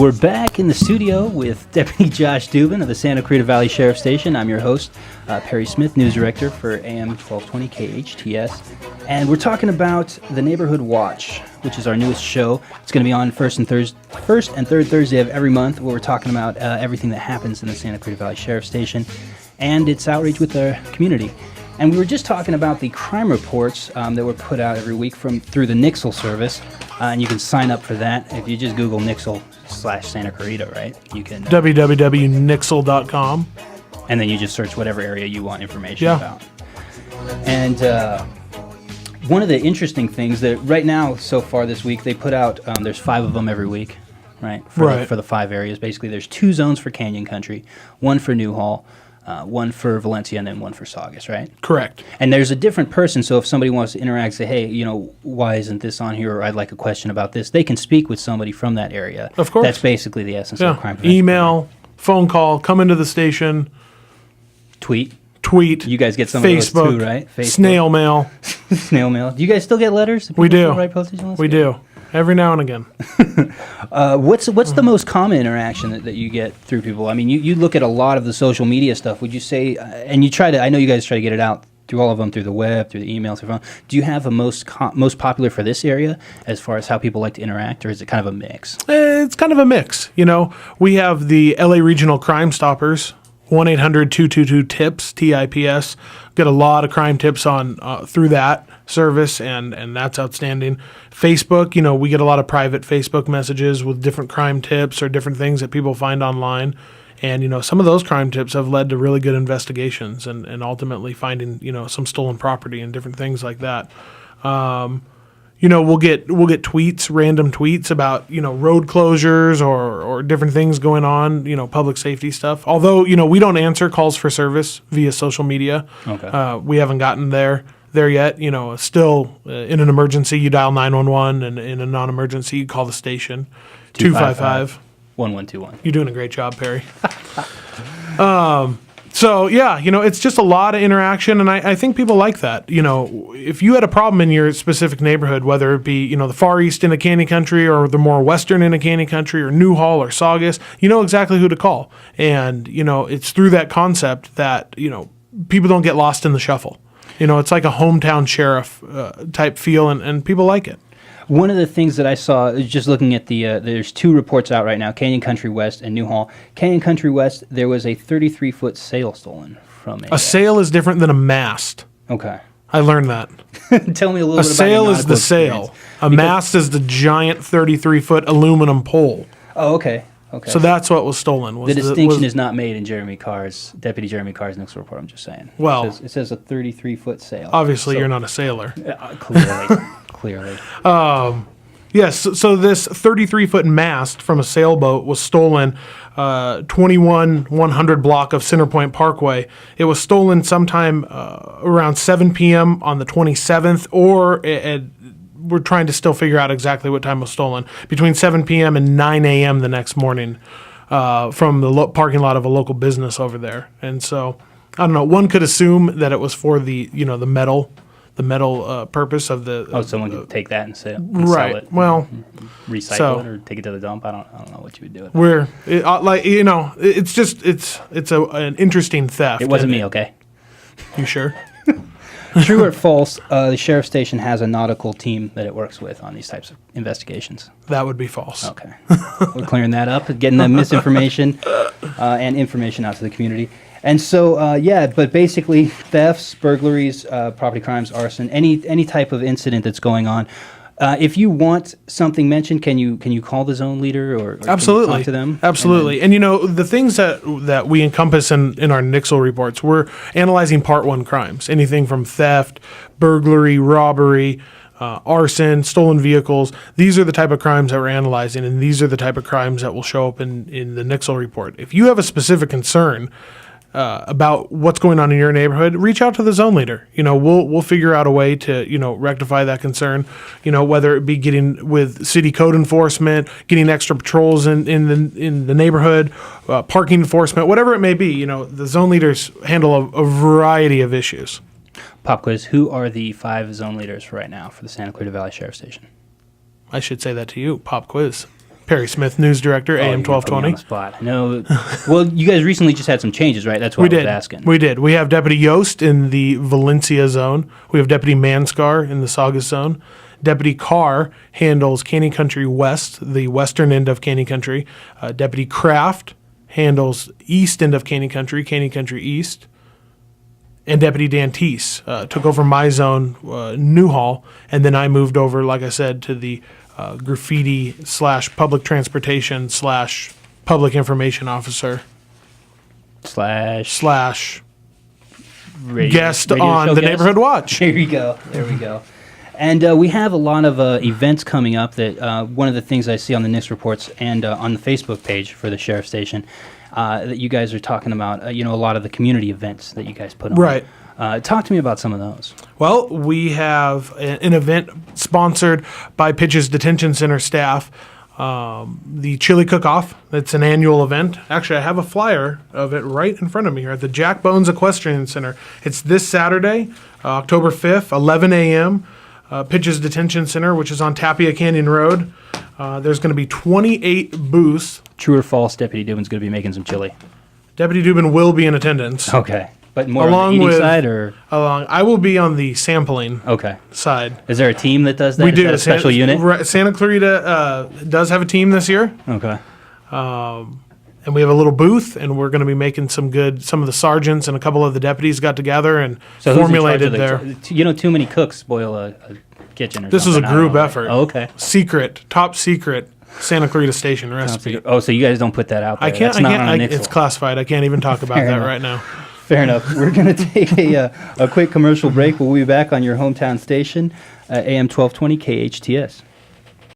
we're back in the studio with Deputy Josh Dubin of the Santa Clarita Valley Sheriff Station. I'm your host, Perry Smith, News Director for AM 1220 KHTS. And we're talking about the Neighborhood Watch, which is our newest show. It's going to be on first and third Thursday of every month, where we're talking about everything that happens in the Santa Clarita Valley Sheriff Station and its outreach with the community. And we were just talking about the crime reports that were put out every week through the Nixle service. And you can sign up for that if you just Google Nixle/Santa Clarita, right? You can www.nixle.com. And then you just search whatever area you want information about. And one of the interesting things that right now, so far this week, they put out, there's 5 of them every week, right? For the 5 areas. Basically, there's 2 zones for Canyon Country, 1 for Newhall, 1 for Valencia, and then 1 for Saugus, right? Correct. And there's a different person, so if somebody wants to interact, say, hey, why isn't this on here, or I'd like a question about this, they can speak with somebody from that area. Of course. That's basically the essence of crime prevention. Email, phone call, come into the station. Tweet. You guys get some Facebook, of those too, right? Facebook. Snail mail. Snail mail. Do you guys still get letters? We do. We do. Every now and again. What's the most common interaction that you get through people? I mean, you look at a lot of the social media stuff. Would you say, and you try to, I know you guys try to get it out through all of them, through the web, through the email, through phone. Do you have a most popular for this area as far as how people like to interact, or is it kind of a mix? It's kind of a mix. We have the LA Regional Crime Stoppers, 1-800-222-TIPS, TIPS. Get a lot of crime tips on through that service, and that's outstanding. Facebook, we get a lot of private Facebook messages with different crime tips or different things that people find online. And, some of those crime tips have led to really good investigations and ultimately finding, some stolen property and different things like that. We'll get tweets, random tweets about, road closures or different things going on, public safety stuff. Although, we don't answer calls for service via social media. Okay. We haven't gotten there yet. Still in an emergency, you dial 911, and in a non-emergency, you call the station. 255-1121. You're doing a great job, Perry. So, it's just a lot of interaction, and I think people like that. If you had a problem in your specific neighborhood, whether it be, the far east in a Canyon Country or the more western in a Canyon Country or Newhall or Saugus, you know exactly who to call. And, it's through that concept that, people don't get lost in the shuffle. It's like a hometown sheriff type feel, and people like it. One of the things that I saw, just looking at there's 2 reports out right now, Canyon Country West and Newhall. Canyon Country West, there was a 33-foot sail stolen from a sail is different than a mast. Okay. I learned that. Tell me a little bit about a sail your is the sail. A mast is the giant 33-foot aluminum pole. Oh, okay. Okay. So that's what was stolen. The distinction is not made in Deputy Jeremy Carr's Nixle report, I'm just saying. Well, it says a 33-foot sail. Obviously, you're not a sailor. Clearly. Yes, so this 33-foot mast from a sailboat was stolen 21100 block of Centerpoint Parkway. It was stolen sometime around 7 p.m. on the 27th, or we're trying to still figure out exactly what time it was stolen, between 7 p.m. and 9 a.m. the next morning from the parking lot of a local business over there. And so, I don't know, one could assume that it was for the metal purpose of the... someone could take that and sell it. Right. Well... Recycle it or take it to the dump. I don't know what you would do with it. It's an interesting theft. It wasn't me, okay? You sure? True or false, the sheriff's station has a nautical team that it works with on these types of investigations? That would be false. Okay. We're clearing that up, getting the misinformation and information out to the community. And so, but basically thefts, burglaries, property crimes, arson, any type of incident that's going on. If you want something mentioned, can you call the zone leader or absolutely can you talk to them? Absolutely. And the things that we encompass in our Nixle reports, we're analyzing Part 1 crimes, anything from theft, burglary, robbery, arson, stolen vehicles. These are the type of crimes that we're analyzing, and these are the type of crimes that will show up in the Nixle report. If you have a specific concern about what's going on in your neighborhood, reach out to the zone leader. We'll figure out a way to, rectify that concern, whether it be getting with city code enforcement, getting extra patrols in the neighborhood, parking enforcement, whatever it may be. The zone leaders handle a variety of issues. Pop quiz, who are the 5 zone leaders right now for the Santa Clarita Valley Sheriff Station? I should say that to you, pop quiz. Perry Smith, News Director, AM You're putting me on 1220. the spot. I know. Well, you guys recently just had some changes, right? That's why I was asking. We did. We have Deputy Yost in the Valencia zone. We have Deputy Manskar in the Saugus zone. Deputy Carr handles Caney Country West, the western end of Caney Country. Deputy Kraft handles east end of Caney Country East. And Deputy Dantes took over my zone, Newhall, and then I moved over, like I said, to the graffiti / public transportation / public information officer Slash guest radio on show the guest? Neighborhood Watch. There we go. There we go. And we have a lot of events coming up that one of the things I see on the NICS reports and on the Facebook page for the Sheriff Station that you guys are talking about, a lot of the community events that you guys put on. Right. Talk to me about some of those. Well, we have an event sponsored by Pitches Detention Center staff, the Chili Cook-Off. It's an annual event. Actually, I have a flyer of it right in front of me here at the Jack Bones Equestrian Center. It's this Saturday, October 5th, 11 a.m., Pitches Detention Center, which is on Tapia Canyon Road. There's going to be 28 booths. True or false, Deputy Dubin's going to be making some chili? Deputy Dubin will be in attendance. Okay. But more on the eating side, or? I will be on the sampling side. Is there a team that does that? We do. Is that a special unit? Santa Clarita does have a team this year. Okay. And we have a little booth, and we're going to be making some of the sergeants and a couple of the deputies got together and So formulated their. Too many cooks spoil a kitchen or This was a something. I don't group know. effort. Oh, okay. Top secret Santa Clarita Station recipe. Oh, so you guys don't put that out there? I can't. That's not on a Nixle. It's classified. I can't even talk about Fair that enough. right now. Fair enough. We're going to take a quick commercial break. We'll be back on your hometown station, AM 1220 KHTS.